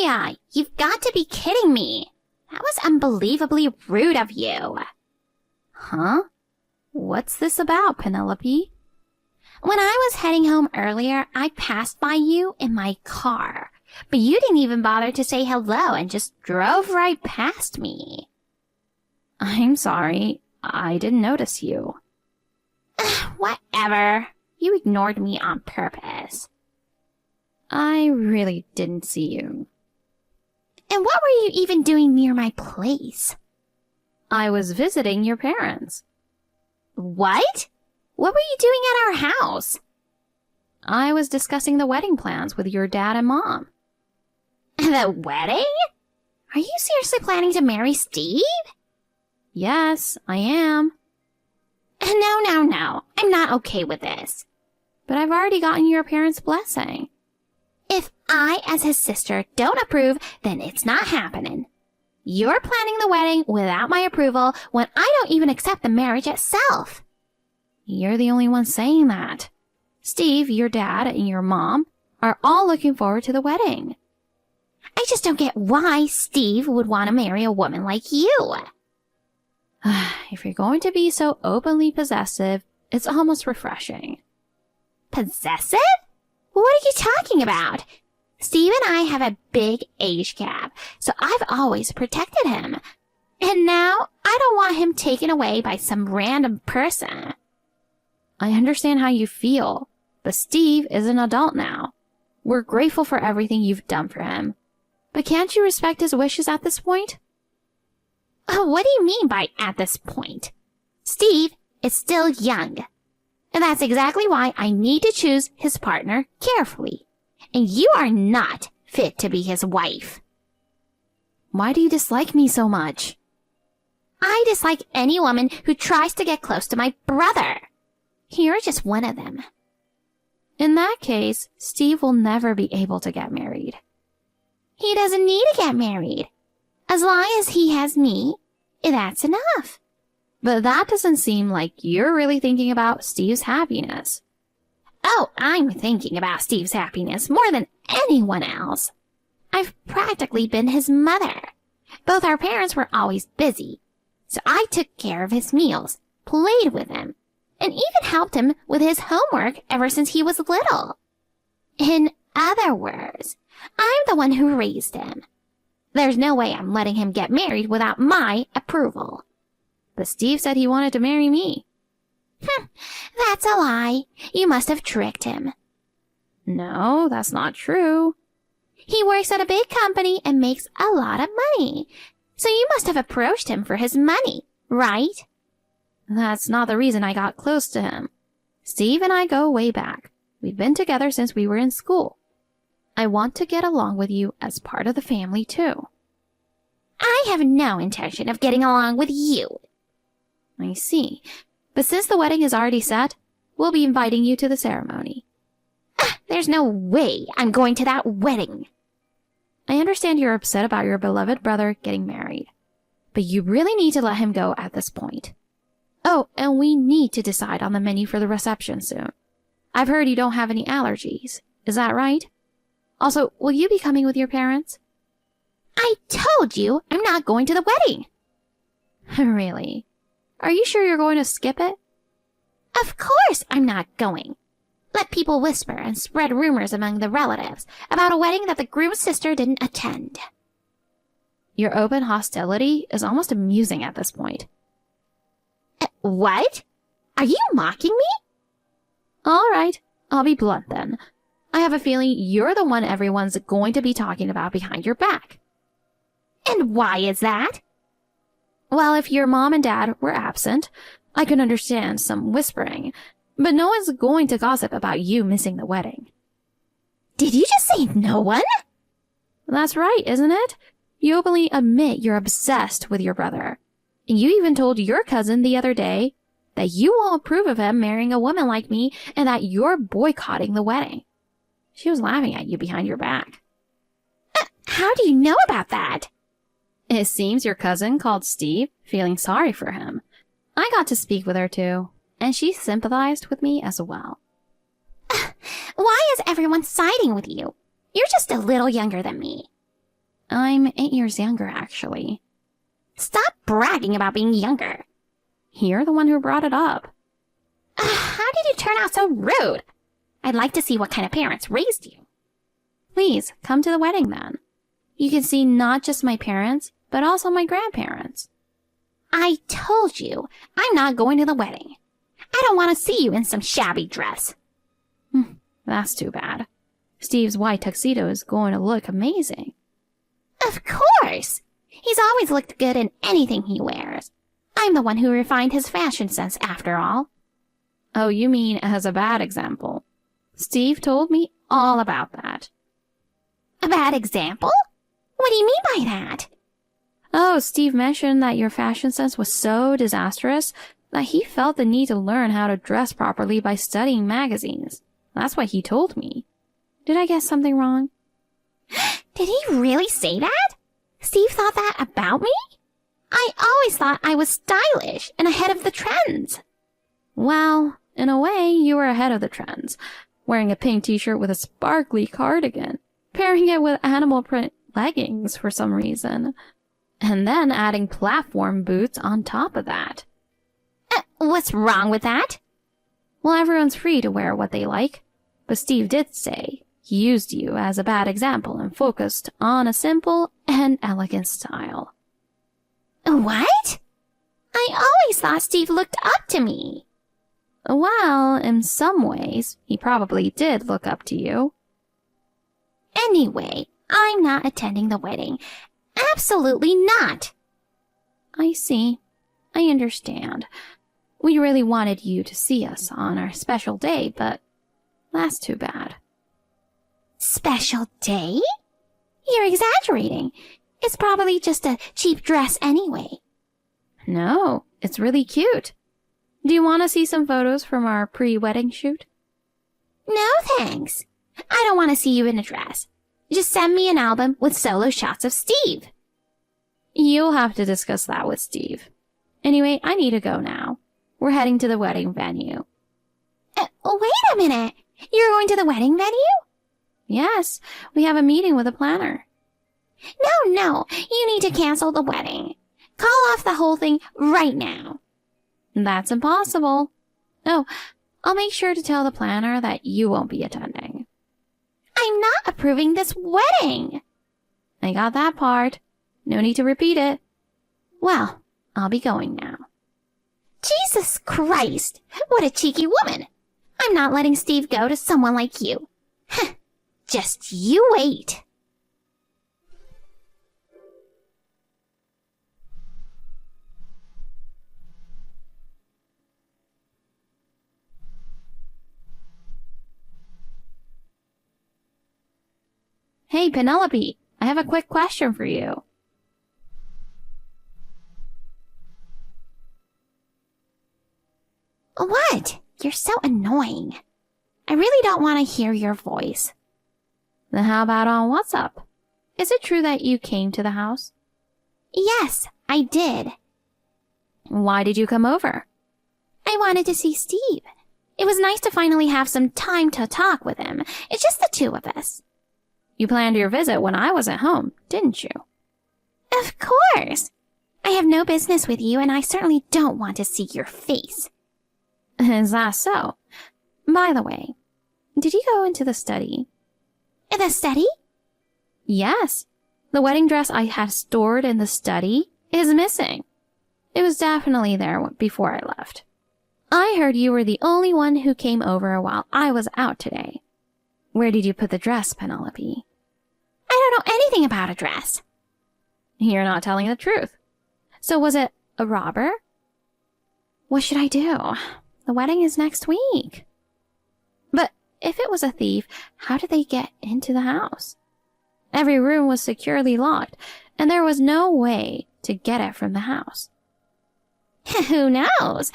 Julia, you've got to be kidding me. That was unbelievably rude of you. Huh? What's this about, Penelope? When I was heading home earlier, I passed by you in my car, but you didn't even bother to say hello and just drove right past me. I'm sorry, I didn't notice you. Whatever. You ignored me on purpose. I really didn't see you. And what were you even doing near my place? I was visiting your parents. What? What were you doing at our house? I was discussing the wedding plans with your dad and mom. The wedding? Are you seriously planning to marry Steve? Yes, I am. No. I'm not okay with this. But I've already gotten your parents' blessing. If I, as his sister, don't approve, then it's not happening. You're planning the wedding without my approval when I don't even accept the marriage itself. You're the only one saying that. Steve, your dad, and your mom are all looking forward to the wedding. I just don't get why Steve would want to marry a woman like you. If you're going to be so openly possessive, it's almost refreshing. Possessive? What are you talking about? Steve and I have a big age gap, so I've always protected him. And now I don't want him taken away by some random person. I understand how you feel, but Steve is an adult now. We're grateful for everything you've done for him. But can't you respect his wishes at this point? What do you mean by at this point? Steve is still young. And that's exactly why I need to choose his partner carefully. And you are not fit to be his wife. Why do you dislike me so much? I dislike any woman who tries to get close to my brother. You're just one of them. In that case, Steve will never be able to get married. He doesn't need to get married. As long as he has me, that's enough. But that doesn't seem like you're really thinking about Steve's happiness. Oh, I'm thinking about Steve's happiness more than anyone else. I've practically been his mother. Both our parents were always busy, so I took care of his meals, played with him, and even helped him with his homework ever since he was little. In other words, I'm the one who raised him. There's no way I'm letting him get married without my approval. But Steve said he wanted to marry me. That's a lie. You must have tricked him. No, that's not true. He works at a big company and makes a lot of money. So you must have approached him for his money, right? That's not the reason I got close to him. Steve and I go way back. We've been together since we were in school. I want to get along with you as part of the family, too. I have no intention of getting along with you. I see. But since the wedding is already set, we'll be inviting you to the ceremony. There's no way I'm going to that wedding. I understand you're upset about your beloved brother getting married, but you really need to let him go at this point. Oh, and we need to decide on the menu for the reception soon. I've heard you don't have any allergies. Is that right? Also, will you be coming with your parents? I told you I'm not going to the wedding. Really? Are you sure you're going to skip it? Of course I'm not going. Let people whisper and spread rumors among the relatives about a wedding that the groom's sister didn't attend. Your open hostility is almost amusing at this point. What? Are you mocking me? All right, I'll be blunt then. I have a feeling you're the one everyone's going to be talking about behind your back. And why is that? Well, if your mom and dad were absent, I could understand some whispering, but no one's going to gossip about you missing the wedding. Did you just say no one? That's right, isn't it? You openly admit you're obsessed with your brother. And you even told your cousin the other day that you won't approve of him marrying a woman like me and that you're boycotting the wedding. She was laughing at you behind your back. How do you know about that? It seems your cousin called Steve, feeling sorry for him. I got to speak with her too, and she sympathized with me as well. Why is everyone siding with you? You're just a little younger than me. I'm 8 years younger, actually. Stop bragging about being younger. You're the one who brought it up. How did you turn out so rude? I'd like to see what kind of parents raised you. Please, come to the wedding then. You can see not just my parents, but also my grandparents. I told you, I'm not going to the wedding. I don't want to see you in some shabby dress. That's too bad. Steve's white tuxedo is going to look amazing. Of course! He's always looked good in anything he wears. I'm the one who refined his fashion sense, after all. Oh, you mean as a bad example. Steve told me all about that. A bad example? What do you mean by that? Oh, Steve mentioned that your fashion sense was so disastrous that he felt the need to learn how to dress properly by studying magazines. That's what he told me. Did I get something wrong? Did he really say that? Steve thought that about me? I always thought I was stylish and ahead of the trends. Well, in a way, you were ahead of the trends, wearing a pink t-shirt with a sparkly cardigan, pairing it with animal print leggings for some reason, and then adding platform boots on top of that. What's wrong with that? Well, everyone's free to wear what they like, but Steve did say he used you as a bad example and focused on a simple and elegant style. What? I always thought Steve looked up to me. Well, in some ways, he probably did look up to you. Anyway, I'm not attending the wedding. Absolutely not. I see. I understand. We really wanted you to see us on our special day, but that's too bad. Special day? You're exaggerating. It's probably just a cheap dress anyway. No, it's really cute. Do you want to see some photos from our pre-wedding shoot? No, thanks. I don't want to see you in a dress. Just send me an album with solo shots of Steve. You'll have to discuss that with Steve. Anyway, I need to go now. We're heading to the wedding venue. Wait a minute. You're going to the wedding venue? Yes, we have a meeting with a planner. No, you need to cancel the wedding. Call off the whole thing right now. That's impossible. Oh, I'll make sure to tell the planner that you won't be attending. I'm not approving this wedding. I got that part. No need to repeat it. Well, I'll be going now. Jesus Christ, what a cheeky woman. I'm not letting Steve go to someone like you. Just you wait. Hey, Penelope, I have a quick question for you. What? You're so annoying. I really don't want to hear your voice. Then how about on WhatsApp? Is it true that you came to the house? Yes, I did. Why did you come over? I wanted to see Steve. It was nice to finally have some time to talk with him. It's just the two of us. You planned your visit when I wasn't home, didn't you? Of course. I have no business with you, and I certainly don't want to see your face. Is that so? By the way, did you go into the study? The study? Yes. The wedding dress I had stored in the study is missing. It was definitely there before I left. I heard you were the only one who came over while I was out today. Where did you put the dress, Penelope? I don't know anything about a dress. You're not telling the truth. So was it a robber? What should I do? The wedding is next week. But if it was a thief, how did they get into the house? Every room was securely locked, and there was no way to get it from the house. Who knows?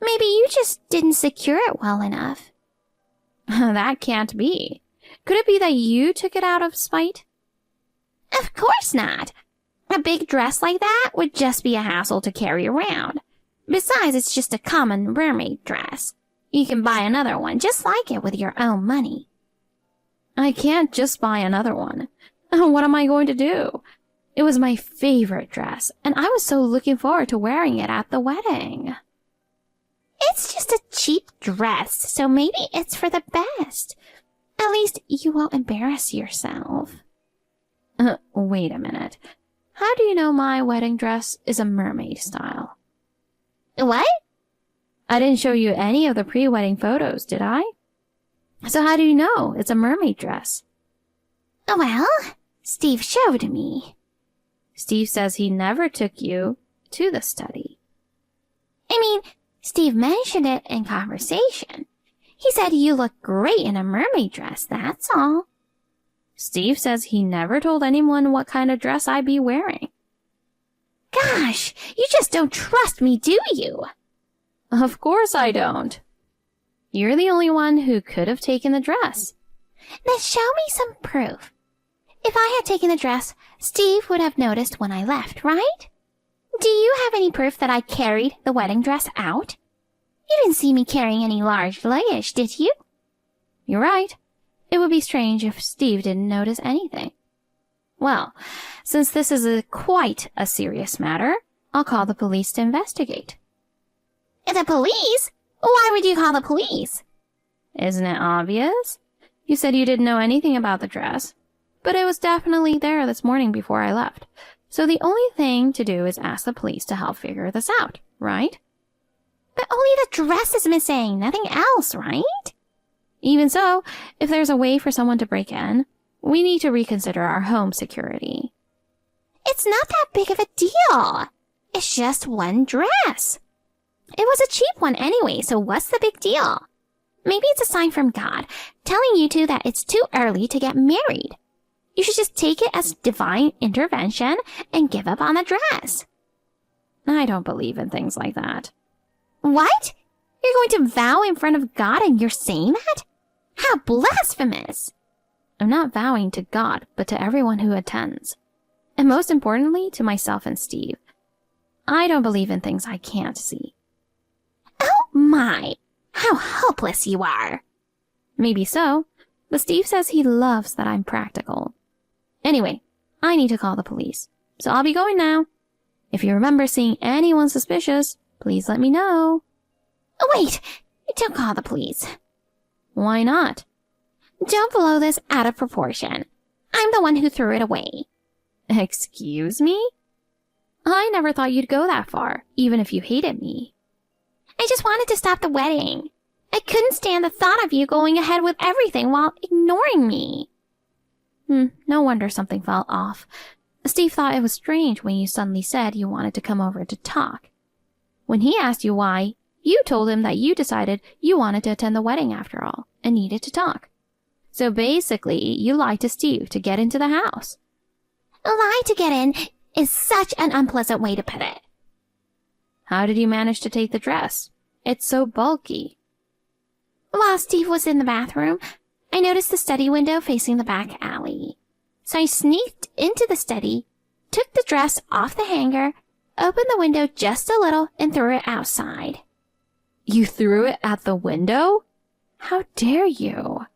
Maybe you just didn't secure it well enough. That can't be. Could it be that you took it out of spite? Of course not. A big dress like that would just be a hassle to carry around. Besides, it's just a common mermaid dress. You can buy another one just like it with your own money. I can't just buy another one. What am I going to do? It was my favorite dress, and I was so looking forward to wearing it at the wedding. It's just a cheap dress, so maybe it's for the best. At least you won't embarrass yourself. Wait a minute. How do you know my wedding dress is a mermaid style? What? I didn't show you any of the pre-wedding photos, did I? So how do you know it's a mermaid dress? Well, Steve showed me. Steve says he never took you to the study. I mean, Steve mentioned it in conversation. He said you look great in a mermaid dress, that's all. Steve says he never told anyone what kind of dress I'd be wearing. Gosh, you just don't trust me, do you? Of course I don't. You're the only one who could have taken the dress. Then show me some proof. If I had taken the dress, Steve would have noticed when I left, right? Do you have any proof that I carried the wedding dress out? You didn't see me carrying any large luggage, did you? You're right. It would be strange if Steve didn't notice anything. Well, since this is quite a serious matter, I'll call the police to investigate. The police? Why would you call the police? Isn't it obvious? You said you didn't know anything about the dress, but it was definitely there this morning before I left. So the only thing to do is ask the police to help figure this out, right? But only the dress is missing, nothing else, right? Even so, if there's a way for someone to break in, we need to reconsider our home security. It's not that big of a deal. It's just one dress. It was a cheap one anyway, so what's the big deal? Maybe it's a sign from God telling you two that it's too early to get married. You should just take it as divine intervention and give up on the dress. I don't believe in things like that. What? You're going to vow in front of God and you're saying that? How blasphemous! I'm not vowing to God, but to everyone who attends. And most importantly, to myself and Steve. I don't believe in things I can't see. Oh my! How hopeless you are! Maybe so, but Steve says he loves that I'm practical. Anyway, I need to call the police, so I'll be going now. If you remember seeing anyone suspicious, please let me know. Wait! Don't call the police. Why not? Don't blow this out of proportion. I'm the one who threw it away. Excuse me? I never thought you'd go that far, even if you hated me. I just wanted to stop the wedding. I couldn't stand the thought of you going ahead with everything while ignoring me. No wonder something fell off. Steve thought it was strange when you suddenly said you wanted to come over to talk. When he asked you why, you told him that you decided you wanted to attend the wedding after all, and needed to talk. So basically, you lied to Steve to get into the house. Lie to get in is such an unpleasant way to put it. How did you manage to take the dress? It's so bulky. While Steve was in the bathroom, I noticed the study window facing the back alley. So I sneaked into the study, took the dress off the hanger, opened the window just a little, and threw it outside. You threw it at the window? How dare you?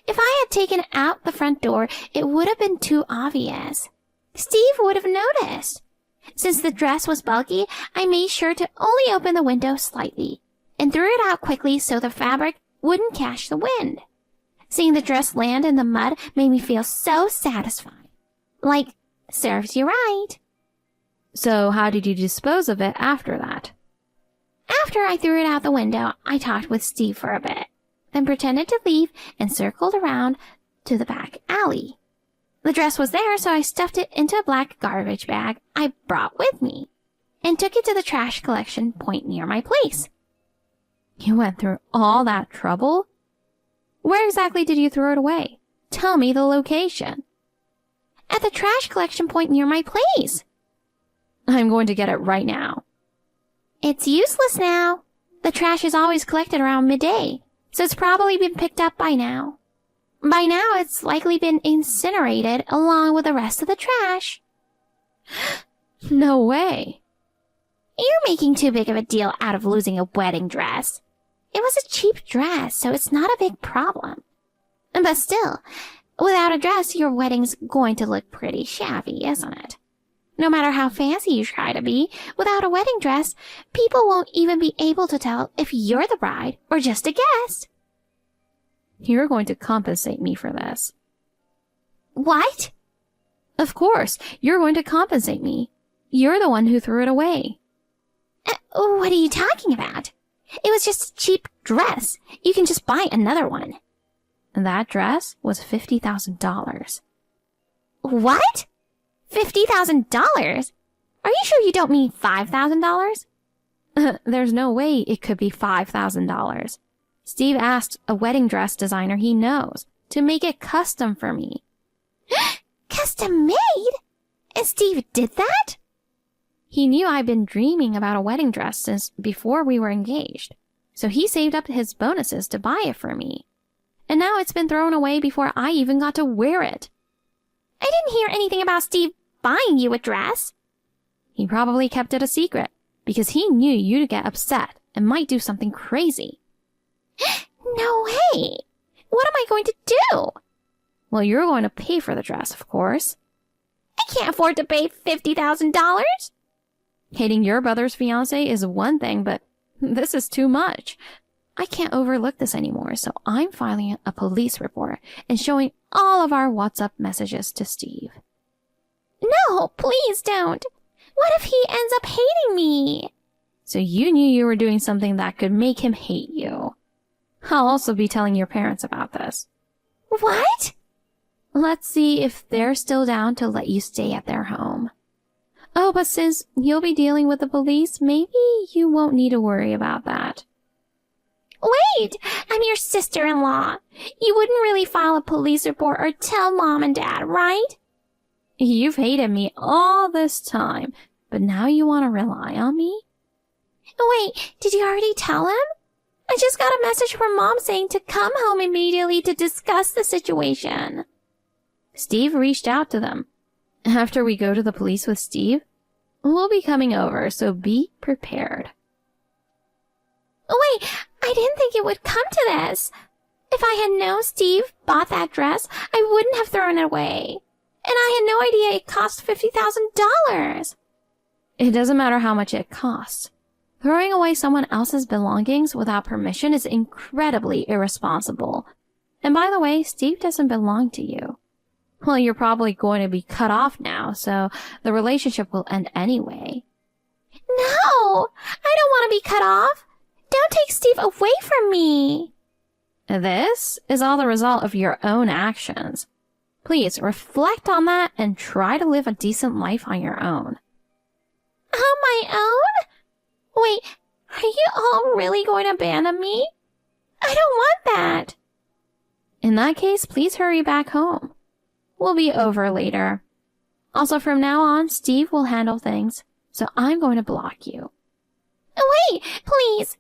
If I had taken out the front door, it would have been too obvious. Steve would have noticed. Since the dress was bulky, I made sure to only open the window slightly and threw it out quickly so the fabric wouldn't catch the wind. Seeing the dress land in the mud made me feel so satisfied. Like, serves you right. So how did you dispose of it after that? After I threw it out the window, I talked with Steve for a bit, then pretended to leave and circled around to the back alley. The dress was there, so I stuffed it into a black garbage bag I brought with me and took it to the trash collection point near my place. You went through all that trouble? Where exactly did you throw it away? Tell me the location. At the trash collection point near my place. I'm going to get it right now. It's useless now. The trash is always collected around midday, so it's probably been picked up by now. By now, it's likely been incinerated along with the rest of the trash. No way. You're making too big of a deal out of losing a wedding dress. It was a cheap dress, so it's not a big problem. But still, Without a dress, your wedding's going to look pretty shabby, isn't it? No matter how fancy you try to be, without a wedding dress, people won't even be able to tell if you're the bride or just a guest. You're going to compensate me for this. What? Of course, you're going to compensate me. You're the one who threw it away. What are you talking about? It was just a cheap dress. You can just buy another one. That dress was $50,000. What? $50,000? Are you sure you don't mean $5,000? There's no way it could be $5,000. Steve asked a wedding dress designer he knows to make it custom for me. Custom made? And Steve did that? He knew I'd been dreaming about a wedding dress since before we were engaged, so he saved up his bonuses to buy it for me. And now it's been thrown away before I even got to wear it. I didn't hear anything about Steve buying you a dress. He probably kept it a secret because he knew you'd get upset and might do something crazy. No way! What am I going to do? Well, you're going to pay for the dress, of course. I can't afford to pay $50,000. Hating your brother's fiancé is one thing, but this is too much. I can't overlook this anymore, so I'm filing a police report and showing all of our WhatsApp messages to Steve. No, please don't. What if he ends up hating me? So you knew you were doing something that could make him hate you. I'll also be telling your parents about this. What? Let's see if they're still down to let you stay at their home. Oh, but since you'll be dealing with the police, maybe you won't need to worry about that. Wait! I'm your sister-in-law. You wouldn't really file a police report or tell Mom and Dad, right? You've hated me all this time, but now you want to rely on me? Wait, did you already tell him? I just got a message from Mom saying to come home immediately to discuss the situation. Steve reached out to them. After we go to the police with Steve, we'll be coming over, so be prepared. Wait, I didn't think it would come to this. If I had known Steve bought that dress, I wouldn't have thrown it away. And I had no idea it cost $50,000. It doesn't matter how much it costs. Throwing away someone else's belongings without permission is incredibly irresponsible. And by the way, Steve doesn't belong to you. Well, you're probably going to be cut off now, so the relationship will end anyway. No! I don't want to be cut off! Don't take Steve away from me! This is all the result of your own actions. Please reflect on that and try to live a decent life on your own. On my own? Wait, are you all really going to abandon me? I don't want that. In that case, please hurry back home. We'll be over later. Also, from now on, Steve will handle things, so I'm going to block you. Wait, please.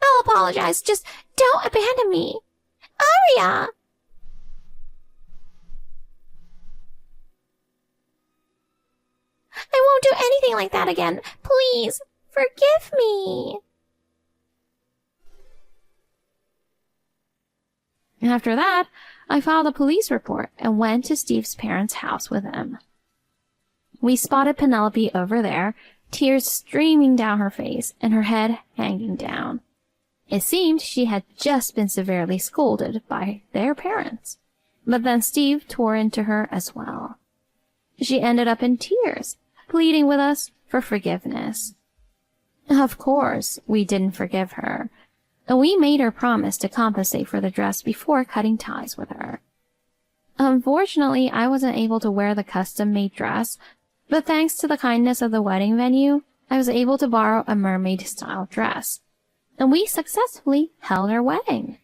I'll apologize. Just don't abandon me. Aria! I won't do anything like that again. Please, forgive me. After that, I filed a police report and went to Steve's parents' house with him. We spotted Penelope over there, tears streaming down her face and her head hanging down. It seemed she had just been severely scolded by their parents. But then Steve tore into her as well. She ended up in tears, pleading with us for forgiveness. Of course, we didn't forgive her. We made her promise to compensate for the dress before cutting ties with her. Unfortunately, I wasn't able to wear the custom-made dress, but thanks to the kindness of the wedding venue, I was able to borrow a mermaid-style dress, and we successfully held our wedding.